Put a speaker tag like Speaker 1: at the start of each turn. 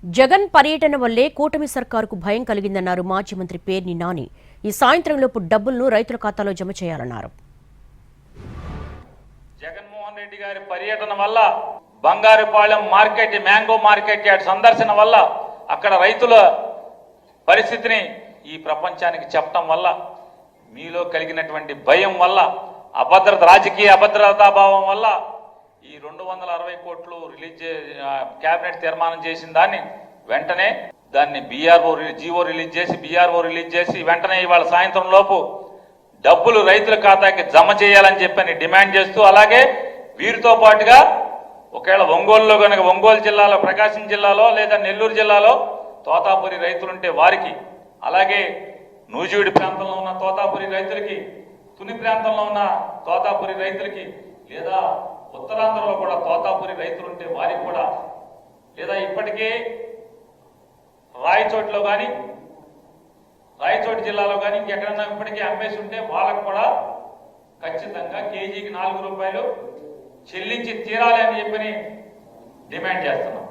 Speaker 1: జగన్ పర్యటన వల్లే కూటమి సర్కారుకు భయం కలిగిందన్నారు మాజీ మంత్రి పేర్ని నాని. ఈ సాయంత్రంలోపు డబ్బులను రైతుల ఖాతాలో జమ చేయాలన్నారు.
Speaker 2: జగన్మోహన్ రెడ్డి గారి పర్యటన వల్ల Bangarupalem market, mango market yard సందర్శన వల్ల అక్కడ రైతుల పరిస్థితిని ఈ ప్రపంచానికి చెప్పడం వల్ల మీలో కలిగినటువంటి భయం వల్ల, అభద్రత, రాజకీయ అభద్రతాభావం వల్ల ఈ 260 కోట్లు కేబినెట్ తీర్మానం చేసిన దాన్ని వెంటనే జీవో రిలీజ్ చేసి వెంటనే ఇవాళ సాయంత్రం లోపు డబ్బులు రైతుల ఖాతాకి జమ చేయాలని చెప్పని డిమాండ్ చేస్తూ, అలాగే వీరితో పాటుగా ఒకవేళ ఒంగోలులో కనుక ఒంగోలు జిల్లాలో, ప్రకాశం జిల్లాలో లేదా నెల్లూరు జిల్లాలో తోతాపురి రైతులుంటే వారికి, అలాగే నూజివీడి ప్రాంతంలో ఉన్న తోతాపురి రైతులకి, తుని ప్రాంతంలో ఉన్న తోతాపురి రైతులకి, లేదా ఉత్తరాంధ్రలో కూడా తోతాపురి రైతులుంటే వారికి కూడా, లేదా ఇప్పటికే రాయచోటి జిల్లాలో కానీ ఇంకెక్కడన్నా ఇప్పటికే అమ్మేసి ఉంటే వాళ్ళకు కూడా ఖచ్చితంగా కేజీకి 4 రూపాయలు చెల్లించి తీరాలి అని చెప్పని డిమాండ్ చేస్తున్నాం.